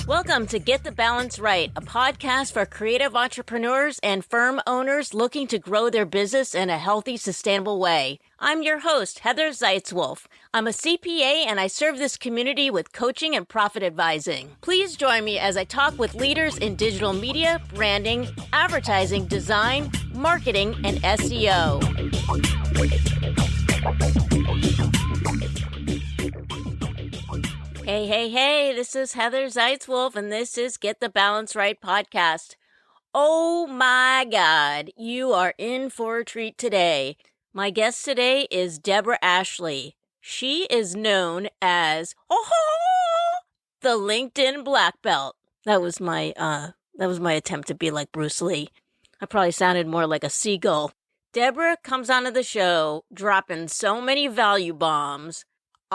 Welcome to Get the Balance Right, a podcast for creative entrepreneurs and firm owners looking to grow their business in a healthy, sustainable way. I'm your host, Heather Zeitzwolf. I'm a CPA and I serve this community with coaching and profit advising. Please join me as I talk with leaders in digital media, branding, advertising, design, marketing, and SEO. Hey, this is Heather Zeitzwolf, and this is Get the Balance Right podcast. Oh my God, you are in for a treat today. My guest today is Deborrah Ashley. She is known as the LinkedIn Blackbelt. That was my attempt to be like Bruce Lee. I probably sounded more like a seagull. Deborrah comes onto the show dropping so many value bombs.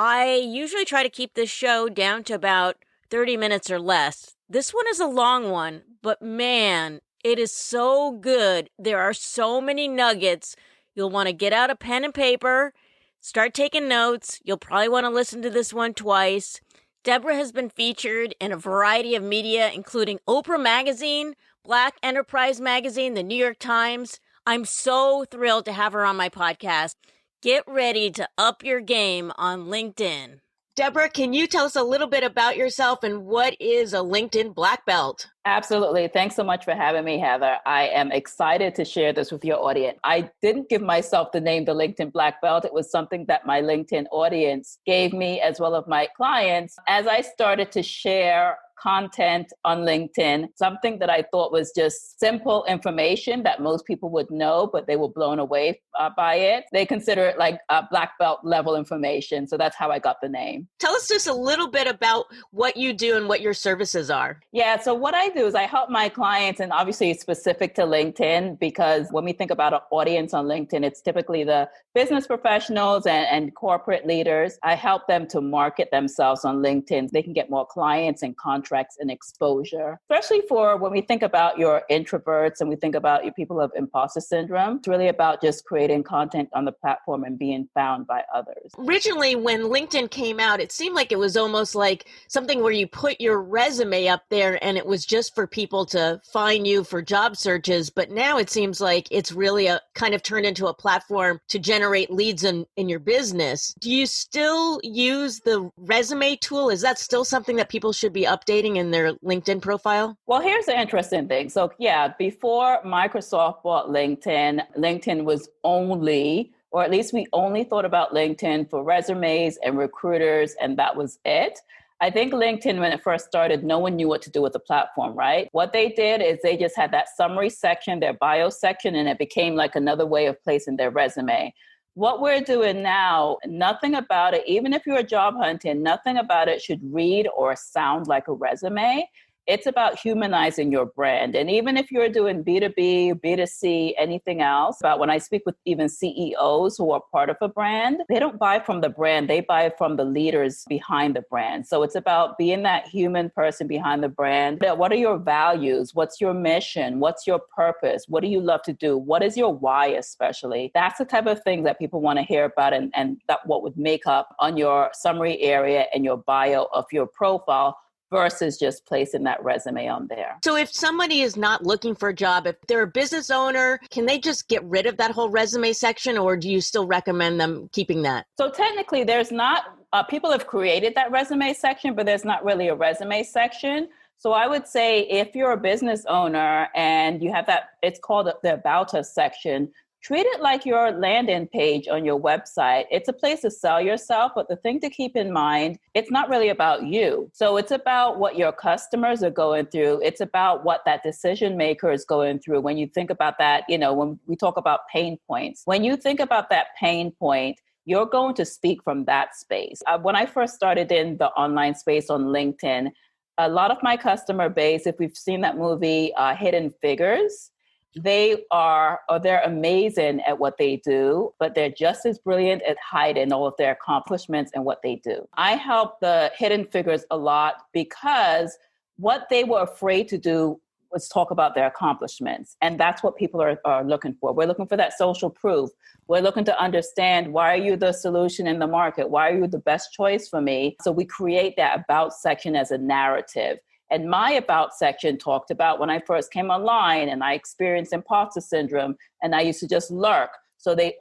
I usually try to keep this show down to about 30 minutes or less. This one is a long one, but man, it is so good. There are so many nuggets. You'll want to get out a pen and paper, start taking notes. You'll probably want to listen to this one twice. Deborrah has been featured in a variety of media, including Oprah Magazine, Black Enterprise Magazine, the New York Times. I'm so thrilled to have her on my podcast. Get ready to up your game on LinkedIn. Deborrah, can you tell us a little bit about yourself and what is a LinkedIn Black Belt? Absolutely. Thanks so much for having me, Heather. I am excited to share this with your audience. I didn't give myself the name, the LinkedIn Black Belt. It was something that my LinkedIn audience gave me as well as my clients as I started to share content on LinkedIn, something that I thought was just simple information that most people would know, but they were blown away by it. They consider it like black belt level information. So that's how I got the name. Tell us just a little bit about what you do and what your services are. Yeah, so what I do is I help my clients, and obviously it's specific to LinkedIn, because when we think about an audience on LinkedIn, it's typically the business professionals and corporate leaders. I help them to market themselves on LinkedIn. They can get more clients and contracts and exposure, especially for when we think about your introverts and we think about your people of imposter syndrome. It's really about just creating content on the platform and being found by others. Originally, when LinkedIn came out, it seemed like it was almost like something where you put your resume up there and it was just for people to find you for job searches. But now it seems like it's really a kind of turned into a platform to generate leads in your business. Do you still use the resume tool? Is that still something that people should be updating in their LinkedIn profile? Well, here's the interesting thing. So yeah, before Microsoft bought LinkedIn, LinkedIn was only, or at least we only thought about LinkedIn for resumes and recruiters, and that was it. I think LinkedIn, when it first started, no one knew what to do with the platform, right? What they did is they just had that summary section, their bio section, and it became like another way of placing their resume. What we're doing now, nothing about it, even if you're job hunting, nothing about it should read or sound like a resume. It's about humanizing your brand. And even if you're doing B2B, B2C, anything else, about when I speak with even CEOs who are part of a brand, they don't buy from the brand, they buy from the leaders behind the brand. So it's about being that human person behind the brand. What are your values? What's your mission? What's your purpose? What do you love to do? What is your why especially? That's the type of thing that people want to hear about, and that what would make up on your summary area and your bio of your profile, versus just placing that resume on there. So if somebody is not looking for a job, if they're a business owner, can they just get rid of that whole resume section, or do you still recommend them keeping that? So technically there's not, people have created that resume section, but there's not really a resume section. So I would say if you're a business owner and you have that, it's called the About Us section, treat it like your landing page on your website. It's a place to sell yourself, but the thing to keep in mind, it's not really about you. So it's about what your customers are going through. It's about what that decision maker is going through. When you think about that, when we talk about pain points, when you think about that pain point, you're going to speak from that space. When I first started in the online space on LinkedIn, a lot of my customer base, if we've seen that movie, Hidden Figures, they're amazing at what they do, but they're just as brilliant at hiding all of their accomplishments and what they do. I help the Hidden Figures a lot because what they were afraid to do was talk about their accomplishments. And that's what people are looking for. We're looking for that social proof. We're looking to understand, why are you the solution in the market? Why are you the best choice for me? So we create that about section as a narrative. And my about section talked about when I first came online and I experienced imposter syndrome and I used to just lurk. So they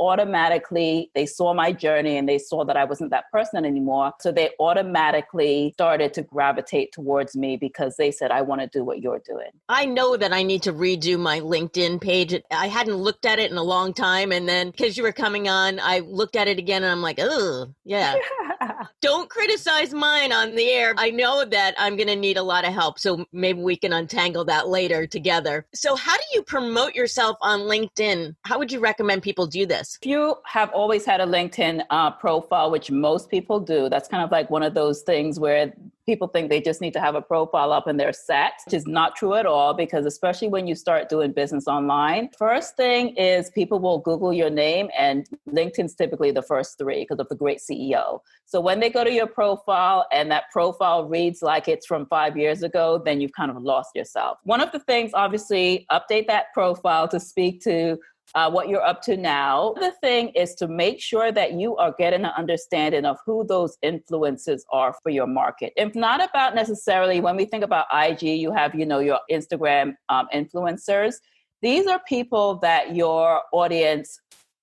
saw my journey and they saw that I wasn't that person anymore. So they automatically started to gravitate towards me because they said, I want to do what you're doing. I know that I need to redo my LinkedIn page. I hadn't looked at it in a long time. And then because you were coming on, I looked at it again and I'm like, oh, yeah. Don't criticize mine on the air. I know that I'm going to need a lot of help. So maybe we can untangle that later together. So how do you promote yourself on LinkedIn? How would you recommend people do this? If you have always had a LinkedIn profile, which most people do, that's kind of like one of those things where people think they just need to have a profile up and they're set, which is not true at all, because especially when you start doing business online, first thing is people will Google your name, and LinkedIn's typically the first three because of the great CEO. So when they go to your profile and that profile reads like it's from 5 years ago, then you've kind of lost yourself. One of the things, obviously, update that profile to speak to what you're up to now. The thing is to make sure that you are getting an understanding of who those influences are for your market. It's not about necessarily, when we think about IG, you have, your Instagram influencers. These are people that your audience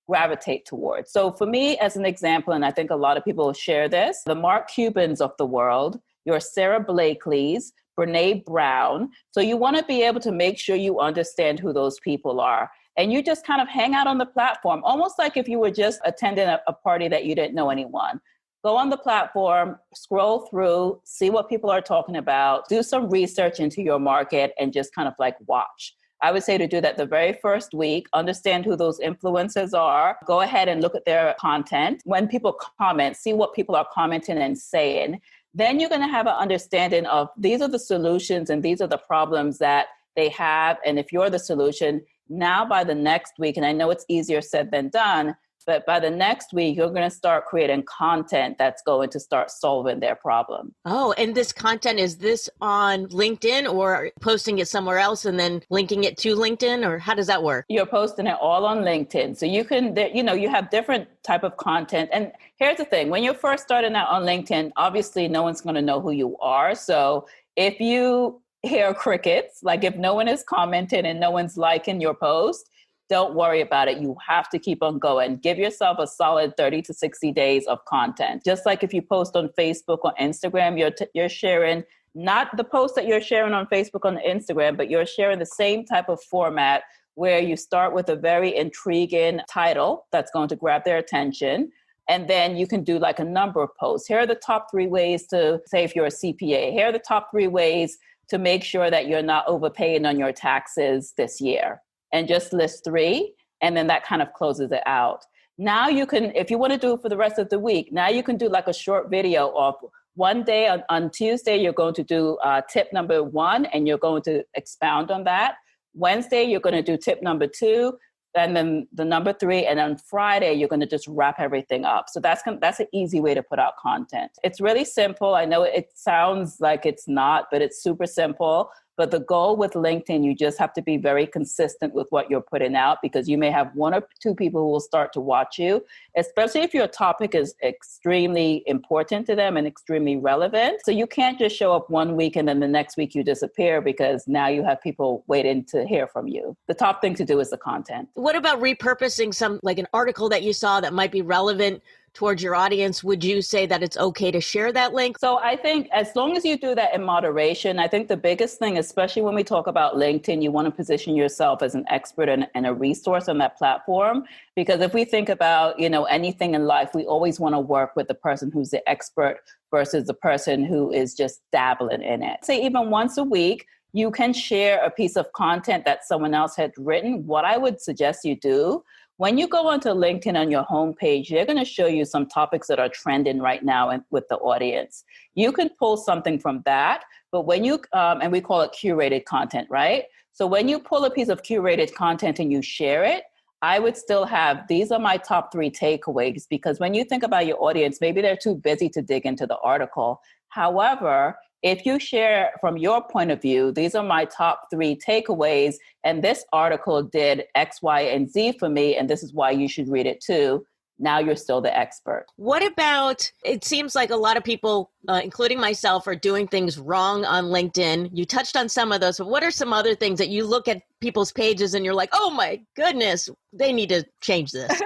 gravitate towards. So for me, as an example, and I think a lot of people share this, the Mark Cubans of the world, your Sarah Blakely's, Brene Brown. So you want to be able to make sure you understand who those people are. And you just kind of hang out on the platform, almost like if you were just attending a party that you didn't know anyone. Go on the platform, scroll through, see what people are talking about, do some research into your market, and just kind of like watch. I would say to do that the very first week, understand who those influencers are, go ahead and look at their content. When people comment, see what people are commenting and saying. Then you're going to have an understanding of these are the solutions and these are the problems that they have. And if you're the solution, now by the next week, and I know it's easier said than done, but by the next week, you're going to start creating content that's going to start solving their problem. Oh, and this content, is this on LinkedIn or posting it somewhere else and then linking it to LinkedIn, or how does that work? You're posting it all on LinkedIn. So you can, you have different type of content. And here's the thing, when you're first starting out on LinkedIn, obviously no one's going to know who you are. So if you hear crickets, like if no one is commenting and no one's liking your post, don't worry about it. You have to keep on going. Give yourself a solid 30 to 60 days of content. Just like if you post on Facebook or Instagram, you're sharing not the post that you're sharing on Facebook or Instagram, but you're sharing the same type of format where you start with a very intriguing title that's going to grab their attention. And then you can do like a number of posts. Here are the top 3 ways to, say if you're a CPA, here are the top 3 ways to make sure that you're not overpaying on your taxes this year. And just list 3, and then that kind of closes it out. Now you can, if you want to do it for the rest of the week, now you can do like a short video of one day on Tuesday, you're going to do tip number 1, and you're going to expound on that. Wednesday, you're going to do tip number 2, and then the number 3, and on Friday, you're going to just wrap everything up. So that's an easy way to put out content. It's really simple. I know it sounds like it's not, but it's super simple. But the goal with LinkedIn, you just have to be very consistent with what you're putting out, because you may have 1 or 2 people who will start to watch you, especially if your topic is extremely important to them and extremely relevant. So you can't just show up one week and then the next week you disappear, because now you have people waiting to hear from you. The top thing to do is the content. What about repurposing some, like an article that you saw that might be relevant towards your audience? Would you say that it's okay to share that link? So I think as long as you do that in moderation, I think the biggest thing, especially when we talk about LinkedIn, you want to position yourself as an expert and a resource on that platform. Because if we think about, anything in life, we always want to work with the person who's the expert versus the person who is just dabbling in it. Say even once a week, you can share a piece of content that someone else had written. What I would suggest you do, when you go onto LinkedIn on your homepage, they're going to show you some topics that are trending right now with the audience. You can pull something from that, but when you, and we call it curated content, right? So when you pull a piece of curated content and you share it, I would still have, these are my top 3 takeaways, because when you think about your audience, maybe they're too busy to dig into the article. However, if you share from your point of view, these are my top 3 takeaways, and this article did X, Y, and Z for me, and this is why you should read it too. Now you're still the expert. What about, it seems like a lot of people, including myself, are doing things wrong on LinkedIn. You touched on some of those, but what are some other things that you look at people's pages and you're like, oh my goodness, they need to change this?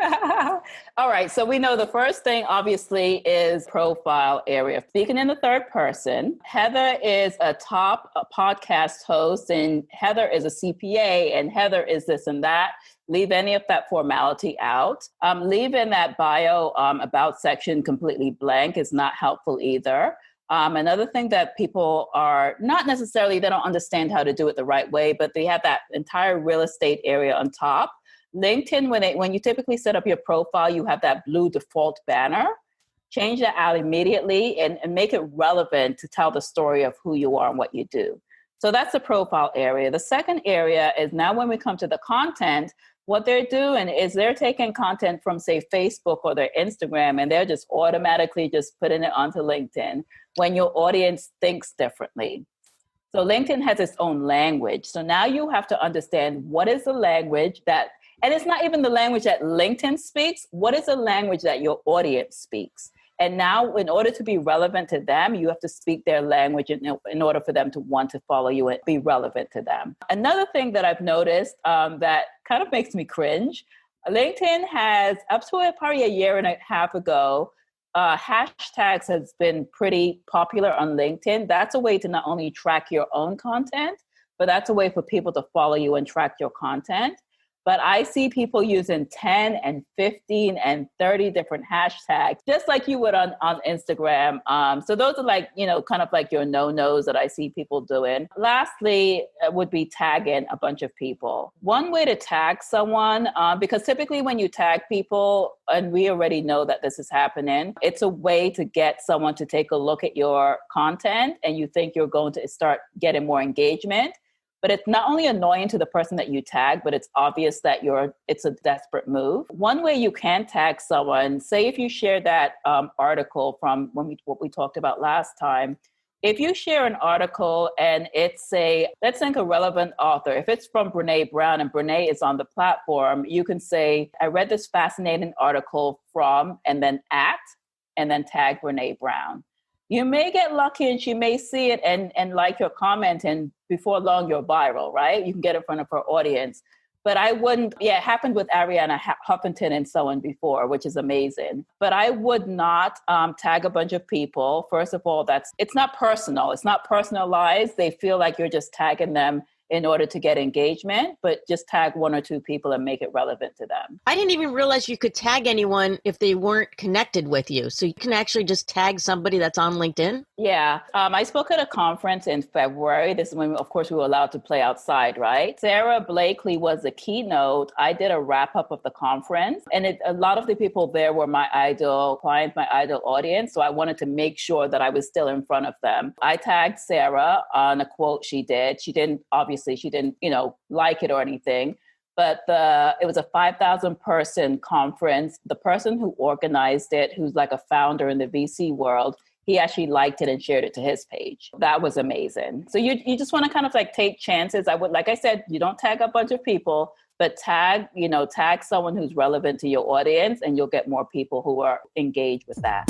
All right. So we know the first thing, obviously, is profile area. Speaking in the third person, Heather is a top podcast host, and Heather is a CPA, and Heather is this and that. Leave any of that formality out. Leave in that bio about section completely blank is not helpful either. Another thing that people are not necessarily, they don't understand how to do it the right way, but they have that entire real estate area on top. LinkedIn, when you typically set up your profile, you have that blue default banner. Change that out immediately and make it relevant to tell the story of who you are and what you do. So that's the profile area. The second area is now when we come to the content, what they're doing is they're taking content from, say, Facebook or their Instagram, and they're just automatically just putting it onto LinkedIn when your audience thinks differently. So LinkedIn has its own language. So now you have to understand what is the language that, and it's not even the language that LinkedIn speaks, what is the language that your audience speaks? And now, in order to be relevant to them, you have to speak their language in order for them to want to follow you and be relevant to them. Another thing that I've noticed that kind of makes me cringe, LinkedIn has, up to probably a year and a half ago, hashtags has been pretty popular on LinkedIn. That's a way to not only track your own content, but that's a way for people to follow you and track your content. But I see people using 10 and 15 and 30 different hashtags, just like you would on Instagram. So those are like, kind of like your no-nos that I see people doing. Lastly, would be tagging a bunch of people. One way to tag someone, because typically when you tag people, and we already know that this is happening, it's a way to get someone to take a look at your content and you think you're going to start getting more engagement. But it's not only annoying to the person that you tag, but it's obvious that it's a desperate move. One way you can tag someone, say if you share that article from what we talked about last time, if you share an article and it's let's think a relevant author, if it's from Brene Brown and Brene is on the platform, you can say, I read this fascinating article from, and then tag Brene Brown. You may get lucky and she may see it and like your comment, and before long you're viral, right? You can get in front of her audience. But I wouldn't, it happened with Ariana Huffington and so on before, which is amazing. But I would not tag a bunch of people. First of all, it's not personal. It's not personalized. They feel like you're just tagging them in order to get engagement, but just tag 1 or 2 people and make it relevant to them. I didn't even realize you could tag anyone if they weren't connected with you. So you can actually just tag somebody that's on LinkedIn? Yeah. I spoke at a conference in February. This is when, of course, we were allowed to play outside, right? Sarah Blakely was the keynote. I did a wrap up of the conference, and a lot of the people there were my ideal clients, my ideal audience. So I wanted to make sure that I was still in front of them. I tagged Sarah on a quote she did. She didn't like it or anything. But it was a 5,000 person conference. The person who organized it, who's like a founder in the VC world, he actually liked it and shared it to his page. That was amazing. So you just want to kind of like take chances. Like I said, you don't tag a bunch of people, but tag someone who's relevant to your audience, and you'll get more people who are engaged with that.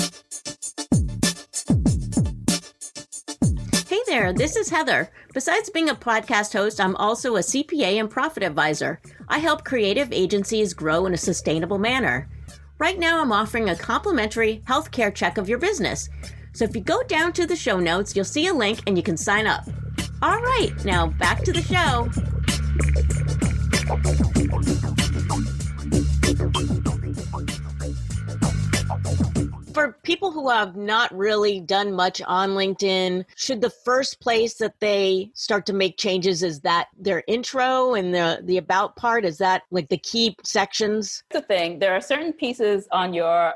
Hey there, this is Heather. Besides being a podcast host, I'm also a CPA and profit advisor. I help creative agencies grow in a sustainable manner. Right now, I'm offering a complimentary healthcare check of your business. So if you go down to the show notes, you'll see a link and you can sign up. All right, now back to the show. For people who have not really done much on LinkedIn, should the first place that they start to make changes, is that their intro and the about part? Is that like the key sections? The thing, there are certain pieces on your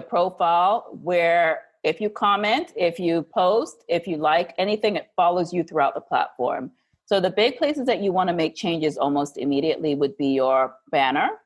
profile where if you comment, if you post, if you like anything, it follows you throughout the platform. So the big places that you want to make changes almost immediately would be your banner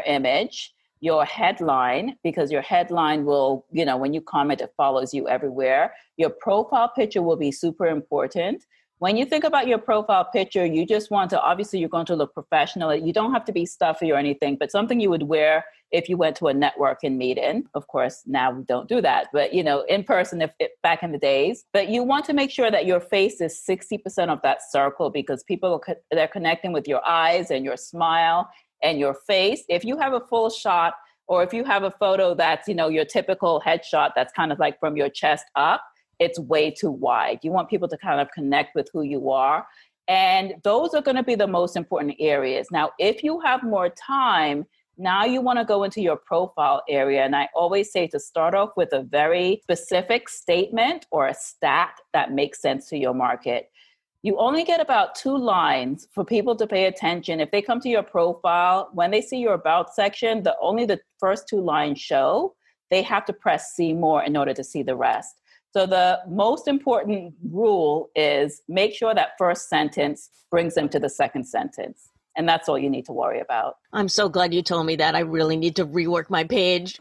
image, your headline, because your headline will, when you comment, it follows you everywhere. Your profile picture will be super important. When you think about your profile picture, you just want to, obviously you're going to look professional. You don't have to be stuffy or anything, but something you would wear if you went to a networking meeting. Of course, now we don't do that, but in person, if back in the days. But you want to make sure that your face is 60% of that circle, because people they're connecting with your eyes and your smile and your face. If you have a full shot, or if you have a photo that's, your typical headshot that's kind of like from your chest up, it's way too wide. You want people to kind of connect with who you are. And those are going to be the most important areas. Now, if you have more time, now you want to go into your profile area. And I always say to start off with a very specific statement or a stat that makes sense to your market. You only get about 2 lines for people to pay attention. If they come to your profile, when they see your about section, only the first 2 lines show. They have to press see more in order to see the rest. So the most important rule is make sure that first sentence brings them to the second sentence. And that's all you need to worry about. I'm so glad you told me that. I really need to rework my page.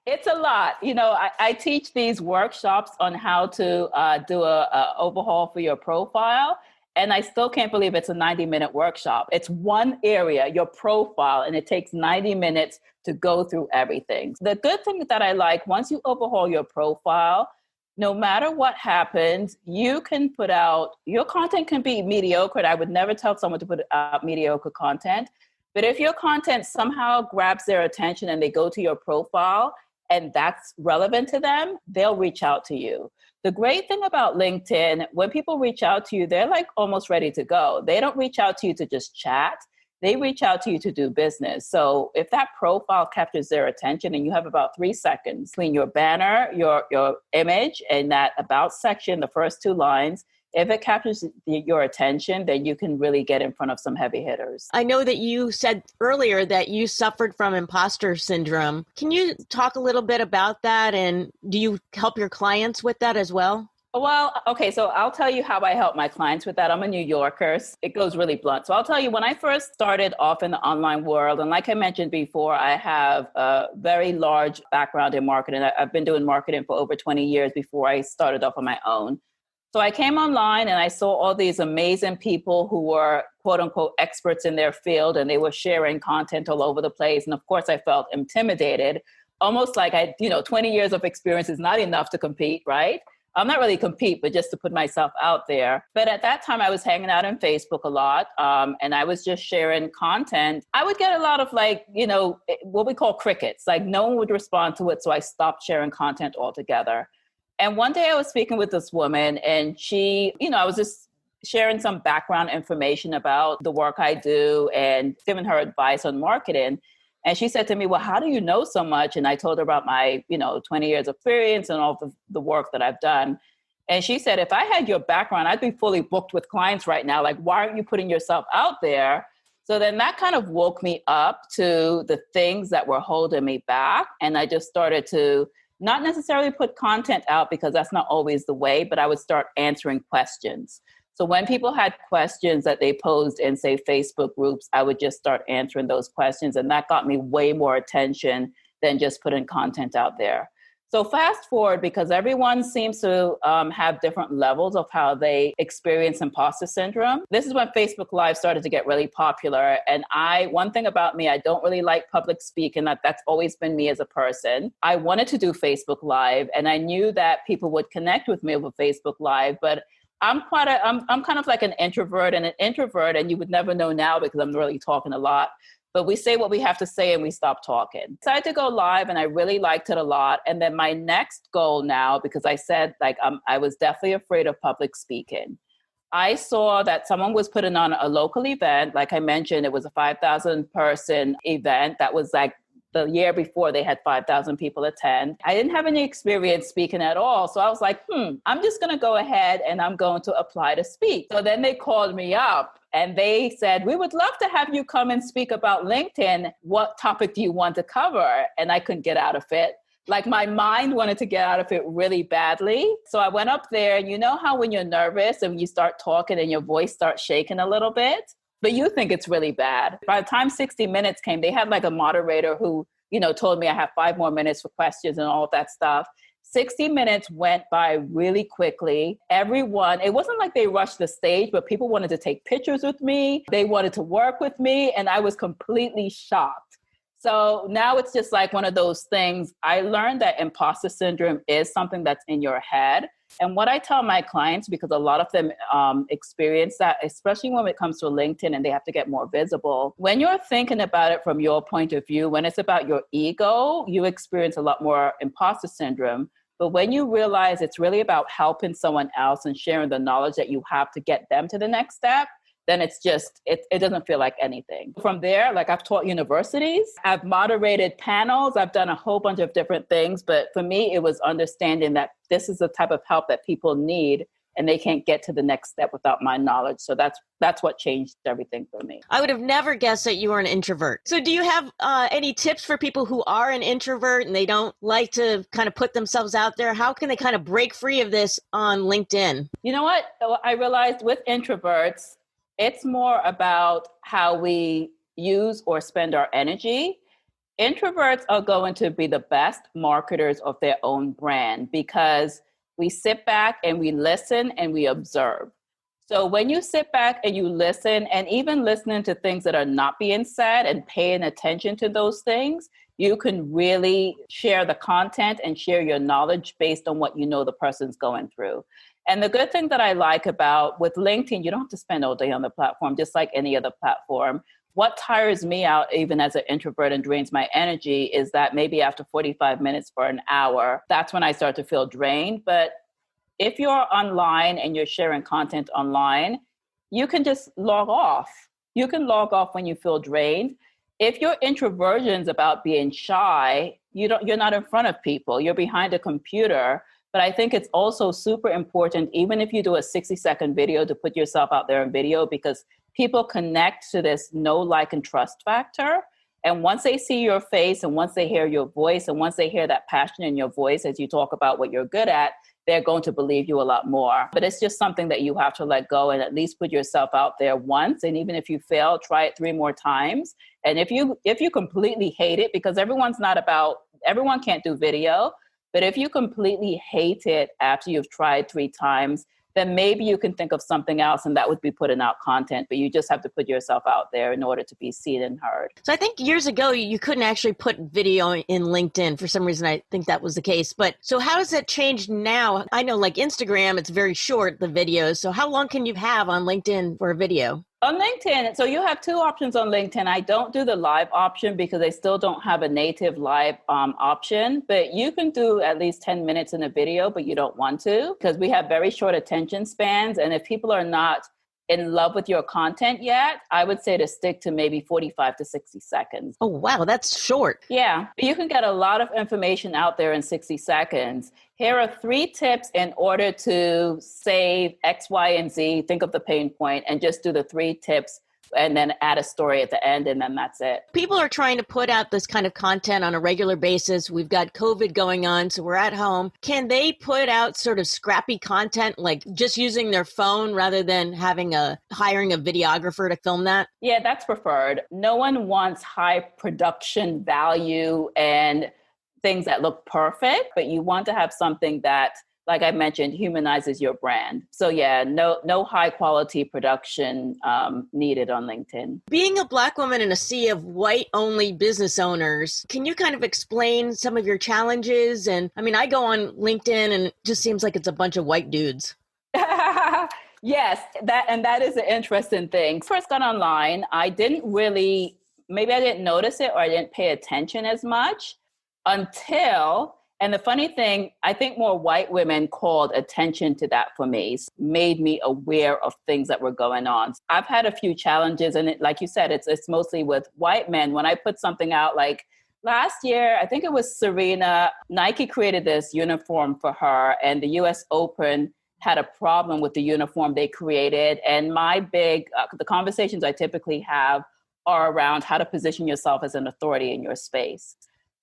It's a lot. I teach these workshops on how to do a overhaul for your profile. And I still can't believe it's a 90-minute workshop. It's one area, your profile, and it takes 90 minutes to go through everything. The good thing that I like, once you overhaul your profile, no matter what happens, you can put out, your content can be mediocre. And I would never tell someone to put out mediocre content. But if your content somehow grabs their attention and they go to your profile and that's relevant to them, they'll reach out to you. The great thing about LinkedIn, when people reach out to you, they're like almost ready to go. They don't reach out to you to just chat. They reach out to you to do business. So if that profile captures their attention and you have about 3 seconds between your banner, your image, and that about section, the first 2 lines, if it captures your attention, then you can really get in front of some heavy hitters. I know that you said earlier that you suffered from imposter syndrome. Can you talk a little bit about that? And do you help your clients with that as well? Well, okay, so I'll tell you how I help my clients with that. I'm a New Yorker. It goes really blunt. So I'll tell you, when I first started off in the online world, and like I mentioned before, I have a very large background in marketing. I've been doing marketing for over 20 years before I started off on my own. So I came online and I saw all these amazing people who were quote unquote experts in their field, and they were sharing content all over the place. And of course I felt intimidated, almost like 20 years of experience is not enough to compete, right? I'm not really compete, but just to put myself out there. But at that time I was hanging out on Facebook a lot, and I was just sharing content. I would get a lot of what we call crickets, like no one would respond to it. So I stopped sharing content altogether. And one day I was speaking with this woman, and she, I was just sharing some background information about the work I do and giving her advice on marketing. And she said to me, well, how do you know so much? And I told her about my, 20 years of experience and all the work that I've done. And she said, if I had your background, I'd be fully booked with clients right now. Like, why aren't you putting yourself out there? So then that kind of woke me up to the things that were holding me back. And I just started to not necessarily put content out, because that's not always the way, but I would start answering questions. So when people had questions that they posed in, say, Facebook groups, I would just start answering those questions. And that got me way more attention than just putting content out there. So fast forward, because everyone seems to have different levels of how they experience imposter syndrome. This is when Facebook Live started to get really popular. And one thing about me, I don't really like public speaking. That's always been me as a person. I wanted to do Facebook Live, and I knew that people would connect with me over Facebook Live, but I'm kind of like an introvert, and you would never know now because I'm really talking a lot. But we say what we have to say and we stop talking. Decided to go live, and I really liked it a lot. And then my next goal now, because I said I was definitely afraid of public speaking. I saw that someone was putting on a local event. Like I mentioned, it was a 5,000 person event that was like the year before they had 5,000 people attend. I didn't have any experience speaking at all. So I was like, I'm just going to go ahead and I'm going to apply to speak. So then they called me up and they said, we would love to have you come and speak about LinkedIn. What topic do you want to cover? And I couldn't get out of it. Like my mind wanted to get out of it really badly. So I went up there, and you know how when you're nervous and you start talking and your voice starts shaking a little bit? but you think it's really bad. By the time 60 Minutes came, they had like a moderator who, told me I have 5 more minutes for questions and all of that stuff. 60 Minutes went by really quickly. Everyone, it wasn't like they rushed the stage, but people wanted to take pictures with me. They wanted to work with me, and I was completely shocked. So now it's just like one of those things. I learned that imposter syndrome is something that's in your head. And what I tell my clients, because a lot of them experience that, especially when it comes to LinkedIn and they have to get more visible, when you're thinking about it from your point of view, when it's about your ego, you experience a lot more imposter syndrome. But when you realize it's really about helping someone else and sharing the knowledge that you have to get them to the next step, then it's just, it doesn't feel like anything. From there, like I've taught universities, I've moderated panels, I've done a whole bunch of different things. But for me, it was understanding that this is the type of help that people need and they can't get to the next step without my knowledge. So that's what changed everything for me. I would have never guessed that you were an introvert. So do you have any tips for people who are an introvert and they don't like to kind of put themselves out there? How can they kind of break free of this on LinkedIn? You know what? I realized with introverts, it's more about how we use or spend our energy. Introverts are going to be the best marketers of their own brand because we sit back and we listen and we observe. So when you sit back and you listen, and even listening to things that are not being said and paying attention to those things, you can really share the content and share your knowledge based on what you know the person's going through. And the good thing that I like about with LinkedIn, you don't have to spend all day on the platform, just like any other platform. What tires me out, even as an introvert, and drains my energy is that maybe after 45 minutes for an hour, that's when I start to feel drained. But if you're online and you're sharing content online, you can just log off. You can log off when you feel drained. If your introversion's about being shy, you're not in front of people, you're behind a computer. But I think it's also super important, even if you do a 60-second video, to put yourself out there in video, because people connect to this know, like, and trust factor. And once they see your face and once they hear your voice and once they hear that passion in your voice as you talk about what you're good at, they're going to believe you a lot more. But it's just something that you have to let go and at least put yourself out there once. And even if you fail, try it 3 more times. And if you completely hate it, because everyone can't do video, but if you completely hate it after you've tried 3 times, then maybe you can think of something else, and that would be putting out content. But you just have to put yourself out there in order to be seen and heard. So I think years ago, you couldn't actually put video in LinkedIn. For some reason, I think that was the case. But so how has that changed now? I know like Instagram, it's very short, the videos. So how long can you have on LinkedIn for a video? On LinkedIn, so you have 2 options on LinkedIn. I don't do the live option because they still don't have a native live option, but you can do at least 10 minutes in a video, but you don't want to because we have very short attention spans. And if people are not in love with your content yet, I would say to stick to maybe 45 to 60 seconds. Oh, wow, that's short. Yeah, you can get a lot of information out there in 60 seconds. Here are 3 tips in order to save X, Y, and Z. Think of the pain point and just do the 3 tips and then add a story at the end, and then that's it. People are trying to put out this kind of content on a regular basis. We've got COVID going on, so we're at home. Can they put out sort of scrappy content, like just using their phone rather than hiring a videographer to film that? Yeah, that's preferred. No one wants high production value and things that look perfect, but you want to have something that, like I mentioned, humanizes your brand. So yeah, no high quality production needed on LinkedIn. Being a Black woman in a sea of white only business owners, can you kind of explain some of your challenges? And I mean, I go on LinkedIn and it just seems like it's a bunch of white dudes. Yes, that is an interesting thing. First got online, I didn't notice it or I didn't pay attention as much until, and the funny thing, I think more white women called attention to that for me, made me aware of things that were going on. I've had a few challenges, and like you said, it's mostly with white men. When I put something out, like last year, I think it was Serena, Nike created this uniform for her, and the US Open had a problem with the uniform they created. And the conversations I typically have are around how to position yourself as an authority in your space.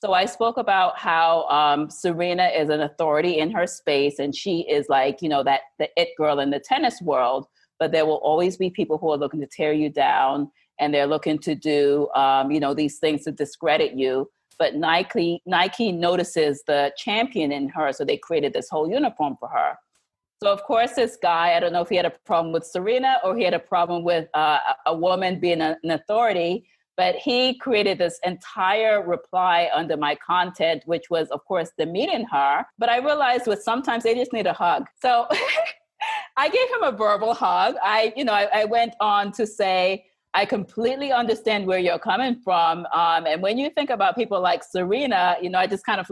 So I spoke about how Serena is an authority in her space, and she is like, the it girl in the tennis world. but there will always be people who are looking to tear you down, and they're looking to do, these things to discredit you. But Nike notices the champion in her, so they created this whole uniform for her. So, of course, this guy, I don't know if he had a problem with Serena or he had a problem with a woman being an authority, but he created this entire reply under my content, which was, of course, demeaning her. But I realized that sometimes they just need a hug. So I gave him a verbal hug. I went on to say, I completely understand where you're coming from. And when you think about people like Serena, I just kind of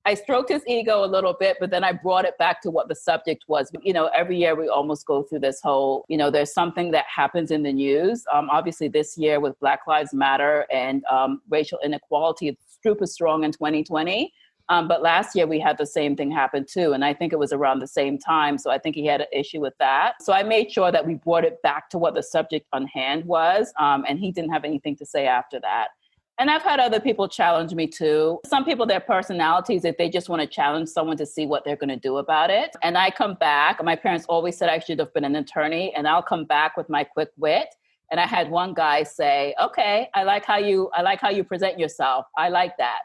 I stroked his ego a little bit, but then I brought it back to what the subject was. Every year we almost go through this whole, there's something that happens in the news. Obviously this year with Black Lives Matter and racial inequality, it's super strong in 2020. But last year we had the same thing happen too. And I think it was around the same time. So I think he had an issue with that. So I made sure that we brought it back to what the subject on hand was. And he didn't have anything to say after that. And I've had other people challenge me too. Some people, their personalities, if they just want to challenge someone to see what they're going to do about it. And I come back, my parents always said I should have been an attorney, and I'll come back with my quick wit. And I had one guy say, okay, I like how you present yourself. I like that.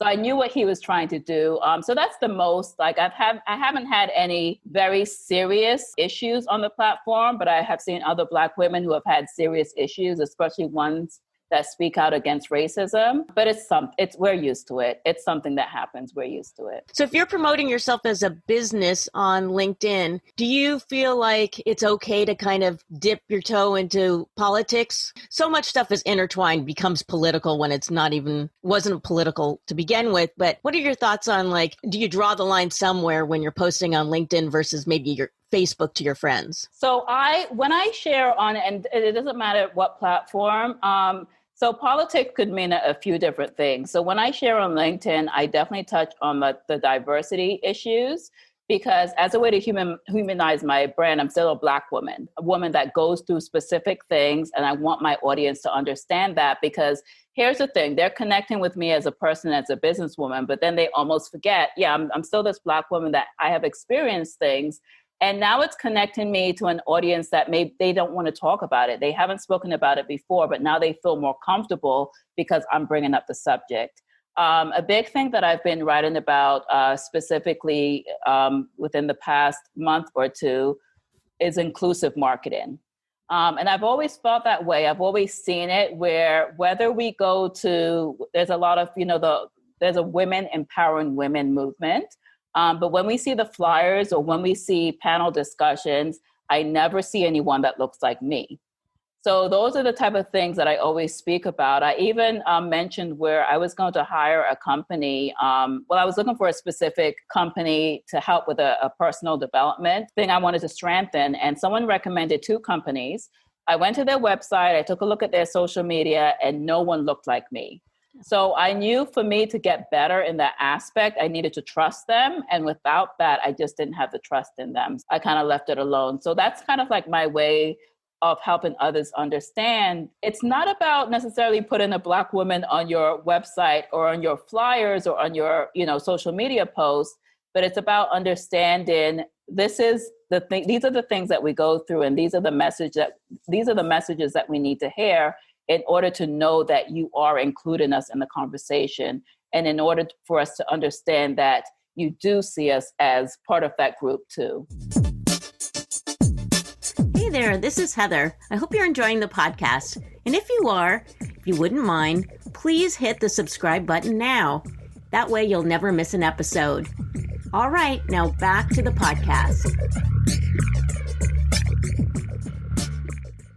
So I knew what he was trying to do. So that's the most, I haven't had any very serious issues on the platform, but I have seen other Black women who have had serious issues, especially ones that speak out against racism. But we're used to it. It's something that happens. We're used to it. So if you're promoting yourself as a business on LinkedIn, do you feel like it's okay to kind of dip your toe into politics? So much stuff is intertwined, becomes political when wasn't political to begin with. But what are your thoughts on, do you draw the line somewhere when you're posting on LinkedIn versus maybe your Facebook to your friends? So when I share on, and it doesn't matter what platform, so politics could mean a few different things. So when I share on LinkedIn, I definitely touch on the diversity issues, because as a way to humanize my brand, I'm still a Black woman, a woman that goes through specific things. And I want my audience to understand that, because here's the thing, they're connecting with me as a person, as a businesswoman, but then they almost forget, I'm still this Black woman that I have experienced things. And now it's connecting me to an audience that maybe they don't want to talk about it. They haven't spoken about it before, but now they feel more comfortable because I'm bringing up the subject. A big thing that I've been writing about specifically within the past month or two is inclusive marketing. And I've always felt that way. I've always seen it where whether we go to, there's a lot of, there's a women empowering women movement. But when we see the flyers or when we see panel discussions, I never see anyone that looks like me. So those are the type of things that I always speak about. I even mentioned where I was going to hire a company. I was looking for a specific company to help with a personal development thing I wanted to strengthen. And someone recommended two companies. I went to their website, I took a look at their social media, and no one looked like me. So I knew for me to get better in that aspect, I needed to trust them. And without that, I just didn't have the trust in them. I kind of left it alone. So that's kind of like my way of helping others understand. It's not about necessarily putting a Black woman on your website or on your flyers or on your, social media posts, but it's about understanding this is the thing. These are the things that we go through, and these are the messages that we need to hear in order to know that you are including us in the conversation, and in order for us to understand that you do see us as part of that group too. Hey there, this is Heather. I hope you're enjoying the podcast. And if you are, if you wouldn't mind, please hit the subscribe button now. That way you'll never miss an episode. All right, now back to the podcast.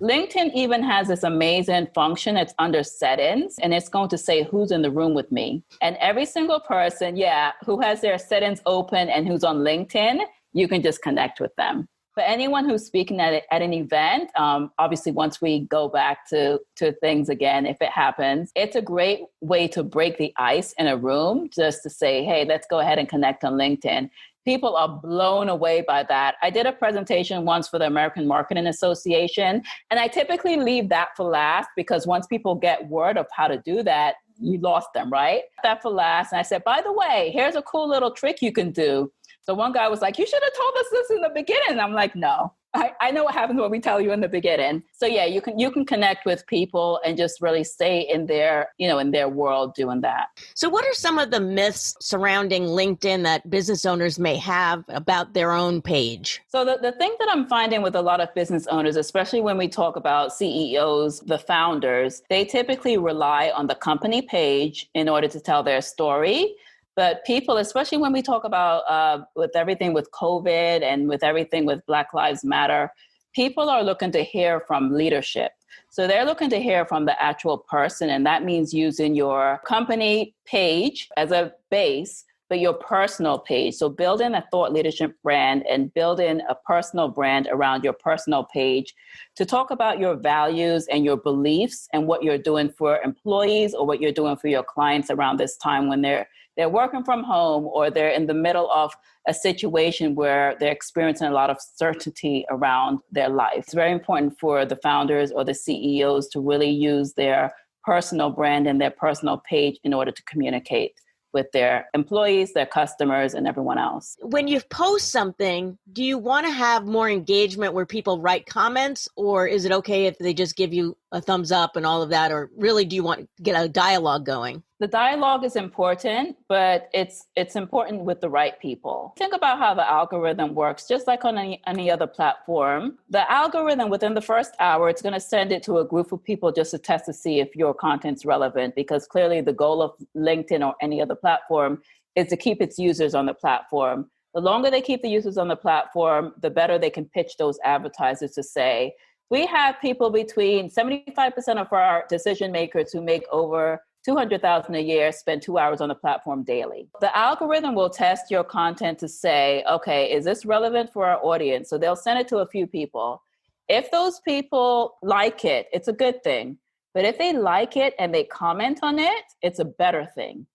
LinkedIn even has this amazing function. It's under settings, and it's going to say who's in the room with me. And every single person, who has their settings open and who's on LinkedIn, you can just connect with them. For anyone who's speaking at an event, obviously once we go back to things again, if it happens, it's a great way to break the ice in a room, just to say, hey, let's go ahead and connect on LinkedIn. People are blown away by that. I did a presentation once for the American Marketing Association, and I typically leave that for last, because once people get word of how to do that, you lost them, right? That for last. And I said, by the way, here's a cool little trick you can do. So one guy was like, you should have told us this in the beginning. I'm like, no, I know what happens when we tell you in the beginning. So yeah, you can connect with people and just really stay in their, in their world doing that. So what are some of the myths surrounding LinkedIn that business owners may have about their own page? So the thing that I'm finding with a lot of business owners, especially when we talk about CEOs, the founders, they typically rely on the company page in order to tell their story. But people, especially when we talk about with everything with COVID and with everything with Black Lives Matter, people are looking to hear from leadership. So they're looking to hear from the actual person. And that means using your company page as a base, but your personal page. So building a thought leadership brand and building a personal brand around your personal page to talk about your values and your beliefs and what you're doing for employees or what you're doing for your clients around this time when they're working from home or they're in the middle of a situation where they're experiencing a lot of uncertainty around their life. It's very important for the founders or the CEOs to really use their personal brand and their personal page in order to communicate with their employees, their customers, and everyone else. When you post something, do you want to have more engagement where people write comments, or is it okay if they just give you a thumbs up and all of that, or really do you want to get a dialogue going? The dialogue is important, but it's important with the right people. Think about how the algorithm works, just like on any other platform. The algorithm within the first hour, it's going to send it to a group of people just to test to see if your content's relevant, because clearly the goal of LinkedIn or any other platform is to keep its users on the platform. The longer they keep the users on the platform, the better they can pitch those advertisers to say, we have people between 75% of our decision makers who make over $200,000 a year spend 2 hours on the platform daily. The algorithm will test your content to say, okay, is this relevant for our audience? So they'll send it to a few people. If those people like it, it's a good thing. But if they like it and they comment on it, it's a better thing.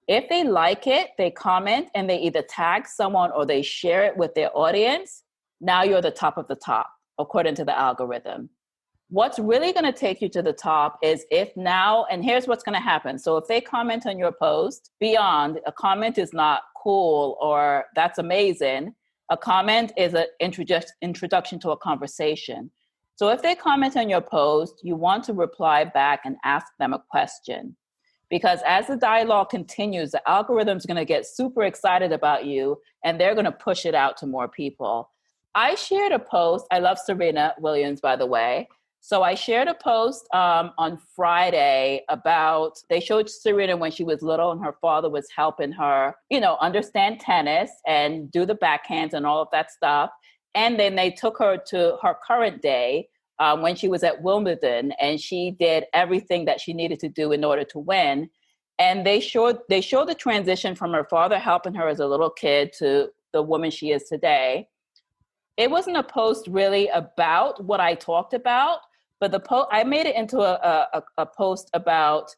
If they like it, they comment and they either tag someone or they share it with their audience, now you're the top of the top, according to the algorithm. What's really going to take you to the top is if now, and here's what's going to happen. So if they comment on your post, beyond a comment is not cool or that's amazing. A comment is an introduction to a conversation. So if they comment on your post, you want to reply back and ask them a question. Because as the dialogue continues, the algorithm is going to get super excited about you and they're going to push it out to more people. I shared a post. I love Serena Williams, by the way. So I shared a post on Friday about, they showed Serena when she was little and her father was helping her, understand tennis and do the backhands and all of that stuff. And then they took her to her current day when she was at Wimbledon and she did everything that she needed to do in order to win. And they showed the transition from her father helping her as a little kid to the woman she is today. It wasn't a post really about what I talked about, but I made it into a post about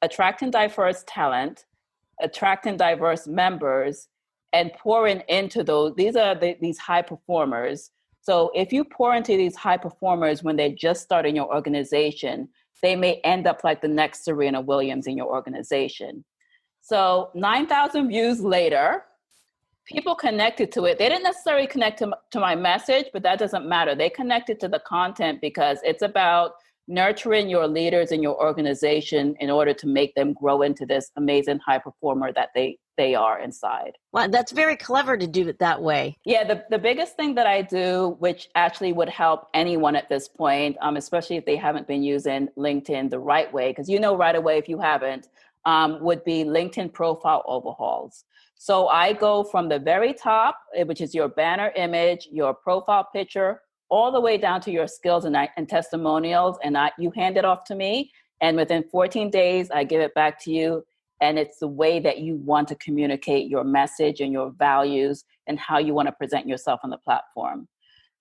attracting diverse talent, attracting diverse members, and pouring into those. These are these high performers. So if you pour into these high performers when they're just starting your organization, they may end up like the next Serena Williams in your organization. So 9,000 views later, people connected to it. They didn't necessarily connect to my message, but that doesn't matter. They connected to the content because it's about nurturing your leaders in your organization in order to make them grow into this amazing high performer that they are inside. Wow, that's very clever to do it that way. Yeah, the biggest thing that I do, which actually would help anyone at this point, especially if they haven't been using LinkedIn the right way, because right away if you haven't, would be LinkedIn profile overhauls. So I go from the very top, which is your banner image, your profile picture, all the way down to your skills and testimonials, and you hand it off to me. And within 14 days, I give it back to you. And it's the way that you want to communicate your message and your values and how you want to present yourself on the platform.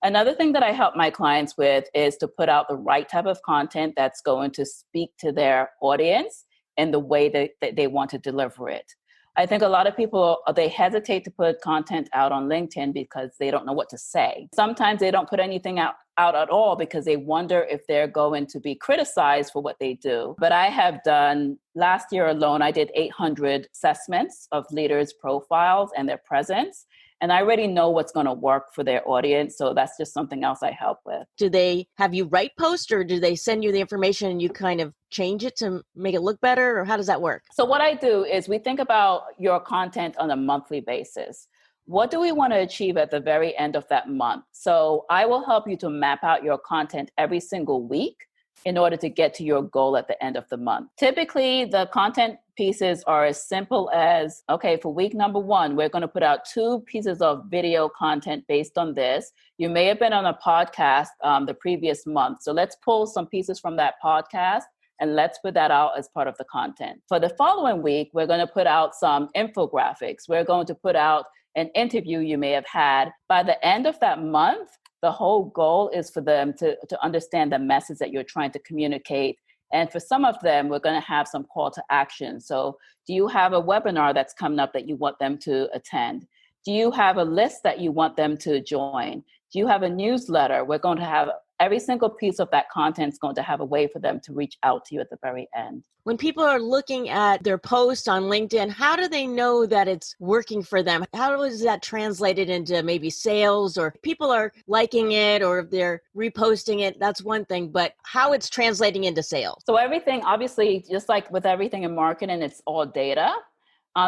Another thing that I help my clients with is to put out the right type of content that's going to speak to their audience in the way that they want to deliver it. I think a lot of people, they hesitate to put content out on LinkedIn because they don't know what to say. Sometimes they don't put anything out at all because they wonder if they're going to be criticized for what they do. But I have done, last year alone, I did 800 assessments of leaders' profiles and their presence. And I already know what's going to work for their audience. So that's just something else I help with. Do they have you write posts, or do they send you the information and you kind of change it to make it look better? Or how does that work? So what I do is we think about your content on a monthly basis. What do we want to achieve at the very end of that month? So I will help you to map out your content every single week in order to get to your goal at the end of the month. Typically, the content pieces are as simple as, okay, for week number 1, we're going to put out 2 pieces of video content based on this. You may have been on a podcast the previous month. So let's pull some pieces from that podcast and let's put that out as part of the content. For the following week, we're going to put out some infographics. We're going to put out an interview you may have had. By the end of that month, the whole goal is for them to understand the message that you're trying to communicate. And for some of them, we're going to have some call to action. So do you have a webinar that's coming up that you want them to attend? Do you have a list that you want them to join? Do you have a newsletter? We're going to have every single piece of that content is going to have a way for them to reach out to you at the very end. When people are looking at their posts on LinkedIn, how do they know that it's working for them? How is that translated into maybe sales, or people are liking it or if they're reposting it? That's one thing, but how it's translating into sales? So everything, obviously, just like with everything in marketing, it's all data.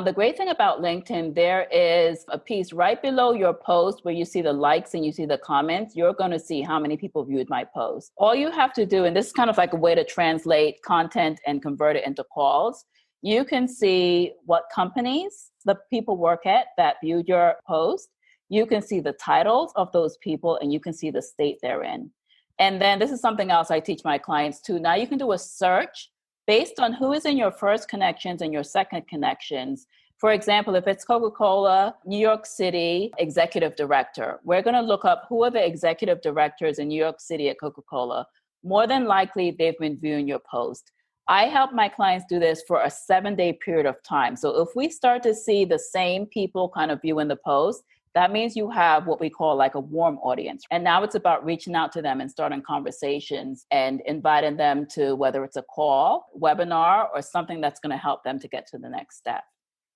The great thing about LinkedIn, there is a piece right below your post where you see the likes and you see the comments. You're going to see how many people viewed my post. All you have to do, and this is kind of like a way to translate content and convert it into calls, you can see what companies the people work at that viewed your post. You can see the titles of those people and you can see the state they're in. And then this is something else I teach my clients too. Now you can do a search based on who is in your first connections and your second connections. For example, if it's Coca-Cola, New York City executive director, we're going to look up who are the executive directors in New York City at Coca-Cola. More than likely, they've been viewing your post. I help my clients do this for a 7-day period of time. So if we start to see the same people kind of viewing the post, that means you have what we call like a warm audience. And now it's about reaching out to them and starting conversations and inviting them to whether it's a call, webinar, or something that's going to help them to get to the next step.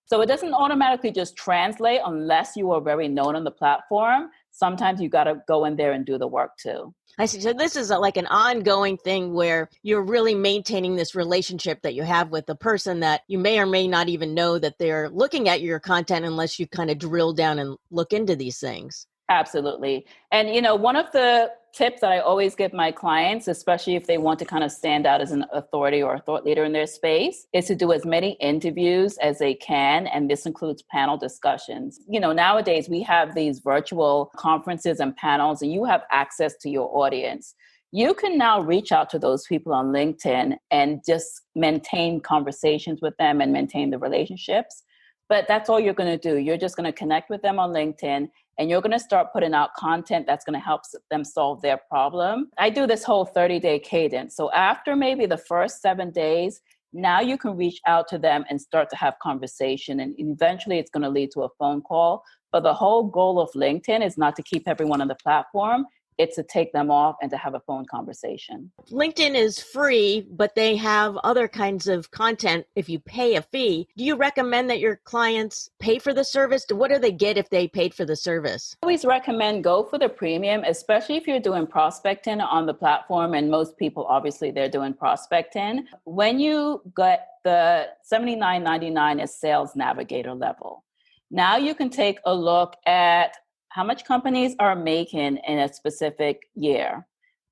So it doesn't automatically just translate unless you are very known on the platform. Sometimes you got to go in there and do the work too. I see. So this is like an ongoing thing where you're really maintaining this relationship that you have with the person that you may or may not even know that they're looking at your content unless you kind of drill down and look into these things. Absolutely. And, one of the tips that I always give my clients, especially if they want to kind of stand out as an authority or a thought leader in their space, is to do as many interviews as they can. And this includes panel discussions. Nowadays we have these virtual conferences and panels, and you have access to your audience. You can now reach out to those people on LinkedIn and just maintain conversations with them and maintain the relationships. But that's all you're going to do. You're just going to connect with them on LinkedIn, and you're going to start putting out content that's going to help them solve their problem. I do this whole 30-day cadence. So after maybe the first 7 days, now you can reach out to them and start to have conversation. And eventually it's going to lead to a phone call. But the whole goal of LinkedIn is not to keep everyone on the platform. It's to take them off and to have a phone conversation. LinkedIn is free, but they have other kinds of content if you pay a fee. Do you recommend that your clients pay for the service? What do they get if they paid for the service? I always recommend go for the premium, especially if you're doing prospecting on the platform. And most people, obviously, they're doing prospecting. When you get the $79.99 as Sales Navigator level, now you can take a look at how much companies are making in a specific year.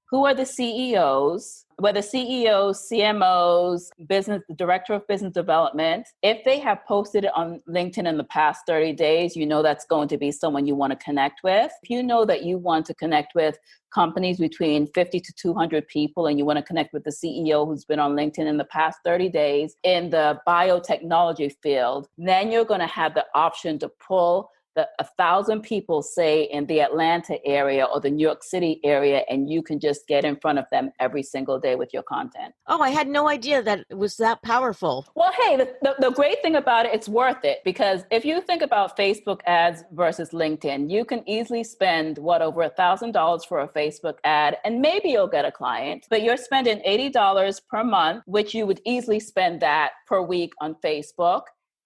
Who are the CEOs, whether CEOs, CMOs, the director of business development. If they have posted it on LinkedIn in the past 30 days, that's going to be someone you want to connect with. If you know that you want to connect with companies between 50 to 200 people and you want to connect with the CEO who's been on LinkedIn in the past 30 days in the biotechnology field, then you're going to have the option to pull 1,000 people, say, in the Atlanta area or the New York City area, and you can just get in front of them every single day with your content. Oh, I had no idea that it was that powerful. Well, hey, the great thing about it, it's worth it, because if you think about Facebook ads versus LinkedIn, you can easily spend over $1,000 for a Facebook ad, and maybe you'll get a client, but you're spending $80 per month, which you would easily spend that per week on Facebook.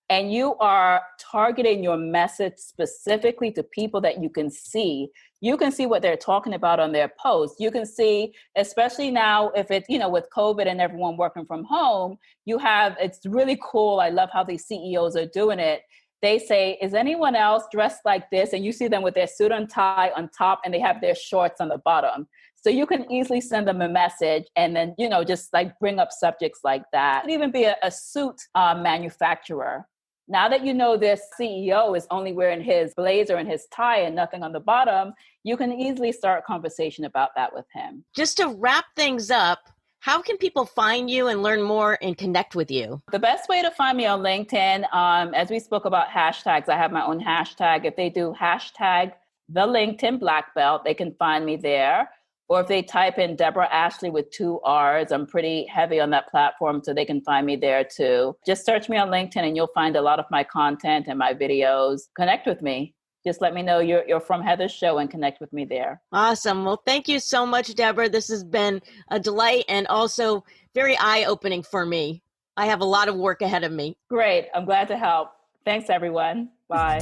and you are targeting your message specifically to people that you can see what they're talking about on their posts. You can see, especially now, if it's, with COVID and everyone working from home, it's really cool. I love how these CEOs are doing it. They say, is anyone else dressed like this? And you see them with their suit and tie on top, and they have their shorts on the bottom. So you can easily send them a message and then, just like bring up subjects like that. It could even be a suit manufacturer. Now that this CEO is only wearing his blazer and his tie and nothing on the bottom, you can easily start a conversation about that with him. Just to wrap things up, how can people find you and learn more and connect with you? The best way to find me on LinkedIn, as we spoke about hashtags, I have my own hashtag. If they do hashtag the LinkedIn Blackbelt, they can find me there. Or if they type in Deborrah Ashley with 2 R's, I'm pretty heavy on that platform, so they can find me there too. Just search me on LinkedIn and you'll find a lot of my content and my videos. Connect with me. Just let me know you're from Heather's show and connect with me there. Awesome. Well, thank you so much, Deborah. This has been a delight and also very eye-opening for me. I have a lot of work ahead of me. Great. I'm glad to help. Thanks, everyone. Bye.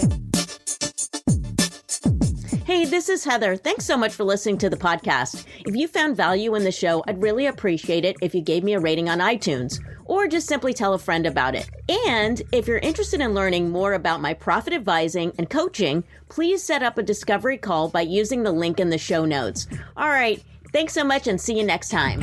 Hey, this is Heather. Thanks so much for listening to the podcast. If you found value in the show, I'd really appreciate it if you gave me a rating on iTunes, or just simply tell a friend about it. And if you're interested in learning more about my profit advising and coaching, please set up a discovery call by using the link in the show notes. All right, thanks so much and see you next time.